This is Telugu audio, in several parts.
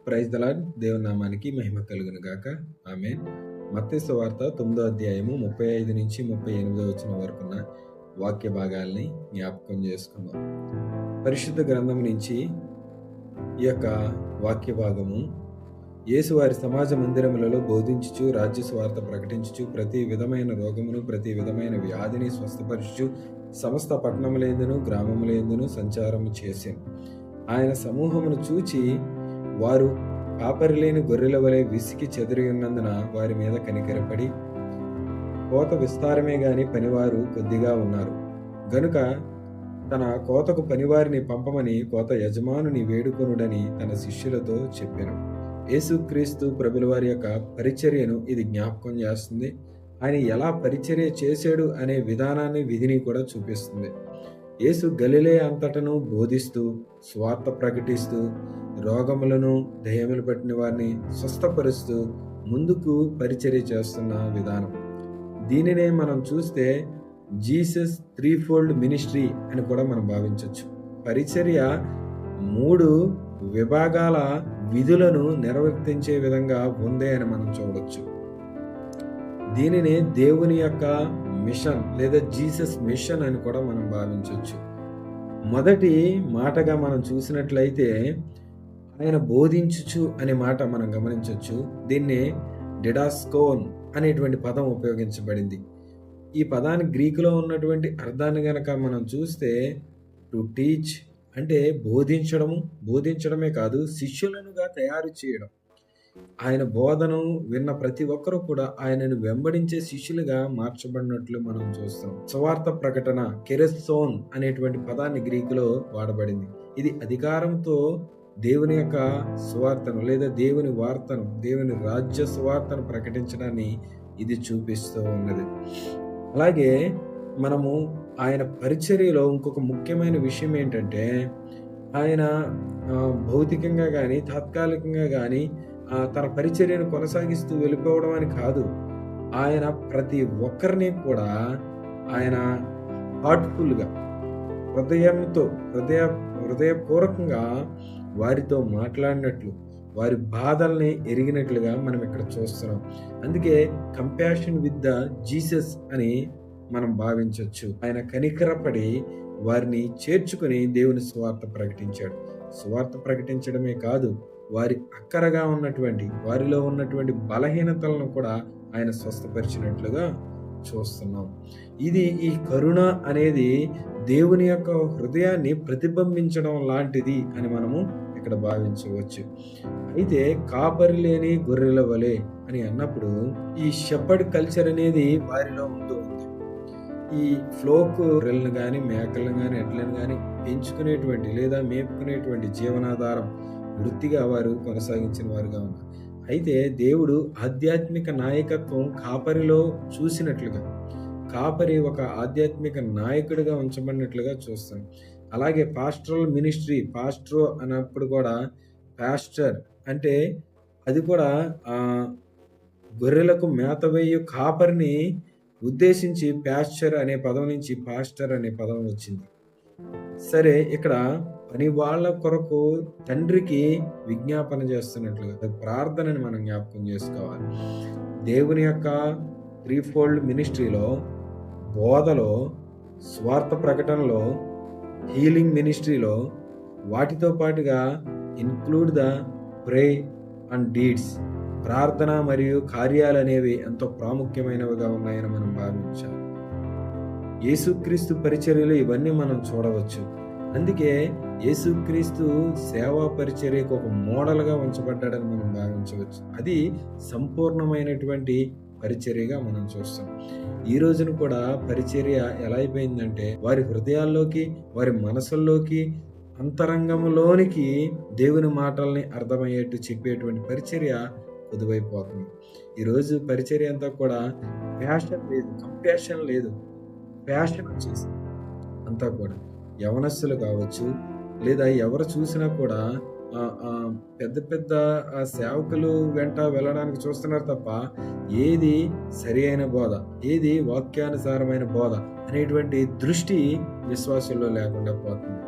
Praise the lord. దేవుని నామానికి మహిమ కలుగును గాక. ఆమేన్. మత్తయి సువార్త 9వ అధ్యాయము 35 నుంచి 38వ వచనం వరకున్న వాక్య భాగాల్ని జ్ఞాపకం చేసుకుందాం. పరిశుద్ధ గ్రంథం నుంచి ఈ యొక్క వాక్య భాగము, యేసు వారి సమాజ మందిరములలో బోధించుచు, రాజ్య సువార్త ప్రకటించుచు, ప్రతి విధమైన రోగమును, ప్రతి విధమైన వ్యాధిని స్వస్థపరచుచు, సమస్త పట్టణములందును గ్రామములందును సంచారము చేసెను. ఆయన సమూహమును చూచి వారు కాపరి లేని గొర్రెల వలె విసికి చెదిరి ఉన్నందున వారి మీద కనికరపడి, కోత విస్తారమే గాని పనివారు కొద్దిగా ఉన్నారు గనుక తన కోతకు పనివారిని పంపమని కోత యజమానుని వేడుకొనుడని తన శిష్యులతో చెప్పాను. యేసుక్రీస్తు ప్రభుల వారి యొక్క పరిచర్యను ఇది జ్ఞాపకం చేస్తుంది. ఆయన ఎలా పరిచర్య చేశాడు అనే విధానాన్ని, విధిని కూడా చూపిస్తుంది. యేసు గలిలయ అంతటను బోధిస్తూ, స్వార్థ ప్రకటిస్తూ, రోగములను, దయ్యములు పట్టిన వారిని స్వస్థపరుస్తూ ముందుకు పరిచర్య చేస్తున్న విధానం. దీనినే మనం చూస్తే జీసస్ 3-fold మినిస్ట్రీ అని కూడా మనం భావించవచ్చు. పరిచర్య 3 విభాగాల విధులను నిర్వర్తించే విధంగా ఉంది అని మనం చూడవచ్చు. దీనిని దేవుని యొక్క మిషన్ లేదా జీసస్ మిషన్ అని కూడా మనం భావించవచ్చు. మొదటి మాటగా మనం చూసినట్లయితే ఆయన బోధించుచు అనే మాట మనం గమనించవచ్చు. దీన్ని డిడాస్కోన్ అనేటువంటి పదం ఉపయోగించబడింది. ఈ పదానికి గ్రీకులో ఉన్నటువంటి అర్థాన్ని గనక మనం చూస్తే, టు టీచ్ అంటే బోధించడమే కాదు, శిష్యులనుగా తయారు చేయడం. ఆయన బోధను విన్న ప్రతి ఒక్కరూ కూడా ఆయనను వెంబడించే శిష్యులుగా మార్చబడినట్లు మనం చూస్తాం. సువార్త ప్రకటన, కెరెసోన్ అనేటువంటి పదాన్ని గ్రీకులో వాడబడింది. ఇది అధికారంతో దేవుని యొక్క సువార్తను లేదా దేవుని వార్తను, దేవుని రాజ్య సువార్తను ప్రకటించడాన్ని ఇది చూపిస్తూ ఉన్నది. అలాగే మనము ఆయన పరిచర్యలో ఇంకొక ముఖ్యమైన విషయం ఏంటంటే, ఆయన భౌతికంగా కానీ తాత్కాలికంగా కానీ తన పరిచర్యను కొనసాగిస్తూ వెళ్ళిపోవడం అని కాదు. ఆయన ప్రతి ఒక్కరిని కూడా ఆయన హార్ట్ఫుల్గా, హృదయపూర్వకంగా వారితో మాట్లాడినట్లు, వారి బాధల్ని ఎరిగినట్లుగా మనం ఇక్కడ చూస్తున్నాం. అందుకే కంపాషన్ విత్ ద జీసస్ అని మనం భావించవచ్చు. ఆయన కనికరపడి వారిని చేర్చుకుని దేవుని సువార్త ప్రకటించాడు. సువార్త ప్రకటించడమే కాదు, వారి అక్కరగా ఉన్నటువంటి, వారిలో ఉన్నటువంటి బలహీనతలను కూడా ఆయన స్వస్థపరిచినట్లుగా చూస్తున్నాం. ఇది ఈ కరుణ అనేది దేవుని యొక్క హృదయాన్ని ప్రతిబింబించడం లాంటిది అని మనము ఇక్కడ భావించవచ్చు. అయితే కాపరి లేని గొర్రెల వలె అని అన్నప్పుడు ఈ షెపర్డ్ కల్చర్ అనేది వారిలో ఉంది. ఈ ఫ్లోక్ గొర్రెలను కానీ, మేకలను కానీ, ఎడ్లను కానీ పెంచుకునేటువంటి లేదా మేపుకునేటువంటి జీవనాధారం వృత్తిగా వారు కొనసాగించిన వారుగా ఉన్నారు. అయితే దేవుడు ఆధ్యాత్మిక నాయకత్వం కాపరిలో చూసినట్లుగా, కాపరి ఒక ఆధ్యాత్మిక నాయకుడిగా ఉంచబడినట్లుగా చూస్తాం. అలాగే పాస్టరల్ మినిస్ట్రీ, పాస్ట్రో అన్నప్పుడు కూడా పాస్టర్ అంటే అది కూడా గొర్రెలకు మేత వేయు కాపరిని ఉద్దేశించి పాస్చర్ అనే పదం నుంచి పాస్టర్ అనే పదం వచ్చింది. సరే, ఇక్కడ పని వాళ్ళ కొరకు తండ్రికి విజ్ఞాపన చేస్తున్నట్లుగా ప్రార్థనని మనం జ్ఞాపకం చేసుకోవాలి. దేవుని యొక్క 3-fold మినిస్ట్రీలో, బోధలో, స్వార్థ ప్రకటనలో, హీలింగ్ మినిస్ట్రీలో, వాటితో పాటుగా include the pray and deeds, ప్రార్థన మరియు కార్యాలు అనేవి ఎంతో ప్రాముఖ్యమైనవిగా ఉన్నాయని మనం భావించాలి. యేసుక్రీస్తు పరిచర్యలు ఇవన్నీ మనం చూడవచ్చు. అందుకే యేసుక్రీస్తు సేవా పరిచర్యకు ఒక మోడల్గా ఉంచబడ్డాడని మనం భావించవచ్చు. అది సంపూర్ణమైనటువంటి పరిచర్యగా మనం చూస్తాం. ఈ రోజున కూడా పరిచర్య ఎలా అయిపోయిందంటే, వారి హృదయాల్లోకి, వారి మనసుల్లోకి, అంతరంగంలోనికి దేవుని మాటల్ని అర్థమయ్యేట్టు చెప్పేటువంటి పరిచర్య కొదువైపోతుంది. ఈరోజు పరిచర్య అంతా కూడా ప్యాషన్ లేదు, కంపాషన్ లేదు, ప్యాషన్ వచ్చేసి అంతా కూడా యవనస్తులు కావచ్చు, లేదా ఎవరు చూసినా కూడా పెద్ద పెద్ద సేవకులు వెంట వెళ్ళడానికి చూస్తున్నారు తప్ప ఏది సరి అయిన బోధ, ఏది వాక్యానుసారమైన బోధ అనేటువంటి దృష్టి విశ్వాసుల్లో లేకుండా పోతుంది.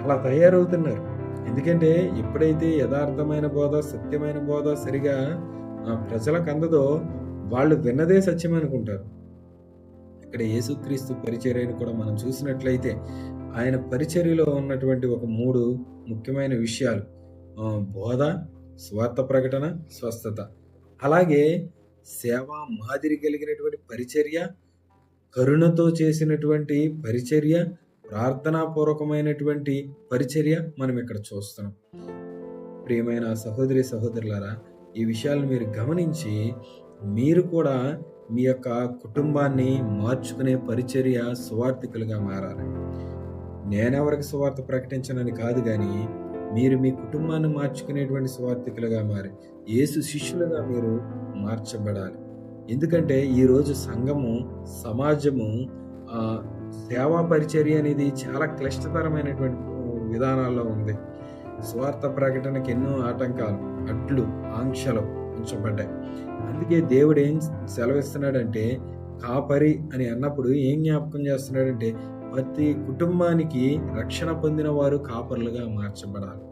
అలా తయారవుతున్నారు. ఎందుకంటే ఎప్పుడైతే యథార్థమైన బోధ, సత్యమైన బోధ సరిగా ప్రజలకు అందదో వాళ్ళు విన్నదే సత్యం అనుకుంటారు. ఇక్కడ యేసుక్రీస్తు పరిచర్యను కూడా మనం చూసినట్లయితే ఆయన పరిచర్యలో ఉన్నటువంటి ఒక 3 ముఖ్యమైన విషయాలు బోధ, స్వార్థ ప్రకటన, స్వస్థత. అలాగే సేవా మాదిరి కలిగినటువంటి పరిచర్య, కరుణతో చేసినటువంటి పరిచర్య, ప్రార్థనాపూర్వకమైనటువంటి పరిచర్య మనం ఇక్కడ చూస్తున్నాం. ప్రియమైన సహోదరి సహోదరులారా, ఈ విషయాలను మీరు గమనించి మీరు కూడా మీ యొక్క కుటుంబాన్ని మార్చుకునే పరిచర్య సువార్థికులుగా మారాలి. నేనెవరికి సువార్త ప్రకటించనని కాదు గాని మీరు మీ కుటుంబాన్ని మార్చుకునేటువంటి సువార్థికులుగా మారి యేసు శిష్యులుగా మీరు మార్చబడాలి. ఎందుకంటే ఈరోజు సంఘము, సమాజము సేవా పరిచర్య అనేది చాలా క్లిష్టతరమైనటువంటి విధానాల్లో ఉంది. స్వార్థ ప్రకటనకి ఎన్నో ఆటంకాలు, అడ్లు, ఆంక్షలు ఉంచబడ్డాయి. అందుకే దేవుడు ఏం సెలవిస్తున్నాడంటే కాపరి అని అన్నప్పుడు ఏం జ్ఞాపకం చేస్తున్నాడంటే ప్రతి కుటుంబానికి రక్షణ పొందిన వారు కాపరులుగా మార్చబడాలి.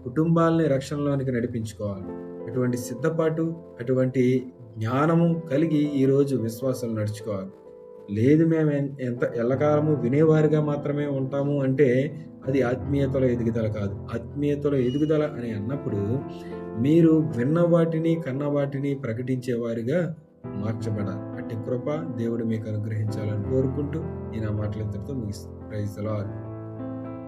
కుటుంబాలని రక్షణలోనికి నడిపించుకోవాలి. అటువంటి సిద్ధపాటు, అటువంటి జ్ఞానము కలిగి ఈరోజు విశ్వాసాలు నడుచుకోవాలి. లేదు మేము ఎల్లకాలము వినేవారిగా మాత్రమే ఉంటాము అంటే అది ఆత్మీయతలో ఎదుగుదల కాదు. ఆత్మీయతలో ఎదుగుదల అని అన్నప్పుడు మీరు విన్న వాటిని, కన్న వాటిని ప్రకటించేవారిగా మార్చబడాలి. అట్టి కృప దేవుడు మీకు అనుగ్రహించాలని కోరుకుంటూ ఈ నా మాటలంతటితో ముగిస్తాను. Praise the lord.